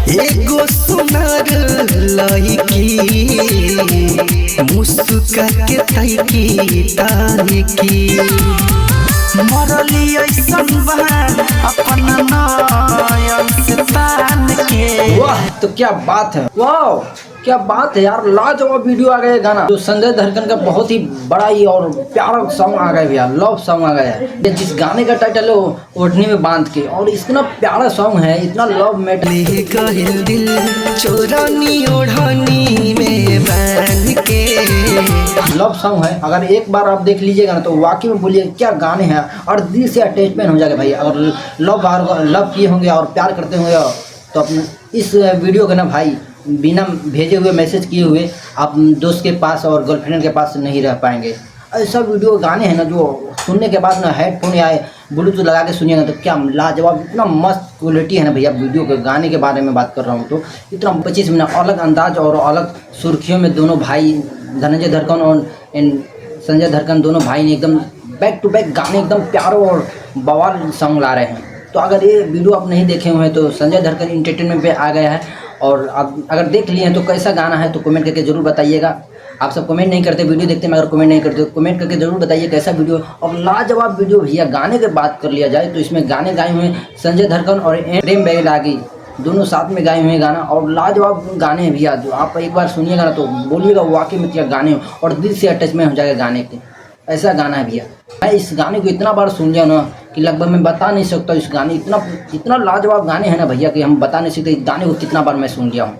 एगो सुनार लईकी मुस्का के तैकी ताने की मरली ऐसन बहन अपन नयन से तान के। वाह तो क्या बात है, वाह क्या बात है यार, लाजवाब वीडियो आ गया गाना जो संजय धड़कन का बहुत ही बड़ा ही और प्यारा सॉन्ग आ गया भैया, लव सॉन्ग आ गया है। जिस गाने का टाइटल है वो ओढ़नी में बांध के, और इतना प्यारा सॉन्ग है, इतना लव मेटल दिल चोरानी ओढ़नी में बांध के लव सॉन्ग है। अगर एक बार आप देख लीजिएगा ना तो वाकई में बोलिए क्या गाने हैं, और दिल से अटैचमेंट हो जाएगा भाई। अगर लव किए होंगे और प्यार करते होंगे तो अपने इस वीडियो को ना भाई बिना भेजे हुए मैसेज किए हुए आप दोस्त के पास और गर्लफ्रेंड के पास नहीं रह पाएंगे। ऐसा वीडियो गाने हैं ना जो सुनने के बाद ना हेडफोन या ब्लूटूथ लगा के सुनिएगा तो क्या लाजवाब, इतना मस्त क्वालिटी है ना भैया। वीडियो के गाने के बारे में बात कर रहा हूँ तो इतना 25 मिनट अलग अंदाज और अलग सुर्खियों में दोनों भाई धनंजय धड़कन और संजय धड़कन दोनों भाई ने एकदम बैक टू बैक गाने एकदम प्यारो और बवाल सॉन्ग ला रहे हैं। तो अगर ये वीडियो आप नहीं देखे हुए हैं तो संजय धड़कन एंटरटेनमेंट पे आ गया है, और आप अगर देख लिए हैं तो कैसा गाना है तो कमेंट करके ज़रूर बताइएगा। आप सब कमेंट नहीं करते, वीडियो देखते हैं मगर कमेंट नहीं करते, तो कमेंट करके ज़रूर बताइए कैसा वीडियो। और लाजवाब वीडियो भैया। गाने की बात कर लिया जाए तो इसमें गाने गाए हुए हैं संजय धड़कन और प्रेम बैगलागी, दोनों साथ में गाए हुए हैं गाना, और लाजवाब गाने हैं भैया। जो आप एक बार सुनिएगा ना तो बोलिएगा वाकई में क्या गाने हो, और दिल से अटैचमेंट हो जाएगा गाने के। ऐसा गाना है भैया। मैं इस गाने को इतना बार सुन लिया ना कि लगभग मैं बता नहीं सकता। इस गाने इतना लाजवाब गाने हैं ना भैया कि हम बता नहीं सकते इस गाने को कितना बार मैं सुन लिया हूँ,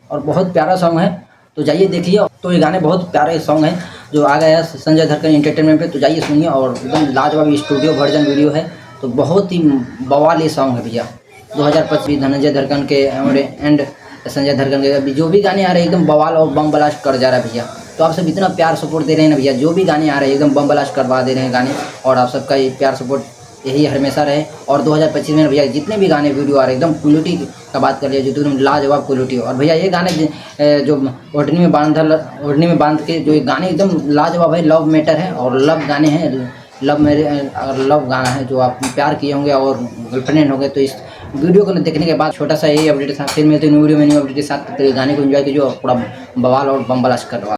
और बहुत प्यारा सॉन्ग है। तो जाइए देखिए, तो ये गाने बहुत प्यारे सॉन्ग हैं जो आ गया है संजय धड़कन एंटरटेनमेंट पे। तो जाइए सुनिए, और एकदम लाजवाब स्टूडियो वर्जन वीडियो है, तो बहुत ही बवाल ये सॉन्ग है भैया। 2025 धनंजय धड़कन के एंड संजय धड़कन के अभी जो भी गाने आ रहे हैं एकदम बवाल और बम ब्लास्ट कर जा रहा है भैया। तो आप सब इतना प्यार सपोर्ट दे रहे हैं ना भैया, जो भी गाने आ रहे हैं एकदम बम ब्लास्ट करवा दे रहे हैं गाने, और आप सबका ये प्यार सपोर्ट यही हमेशा रहे। और 2025 में भैया जितने भी गाने वीडियो आ रहे हैं एकदम क्वालिटी का बात कर लिया जो एकदम लाजवाब क्वालिटी। और भैया ये गाने जो ओढ़नी में बांध के जो ये गाने एकदम लाजवाब है, लव मैटर है और लव गाने हैं। लव गाना है जो आप प्यार किए होंगे और गर्लफ्रेंड हो गए। तो इस वीडियो को देखने के बाद छोटा सा यही अपडेट था, फिर मिलते हैं न्यू वीडियो में न्यू अपडेट के साथ। तो गाने को एंजॉय कीजिए और पूरा बवाल और बम ब्लास्ट करवा।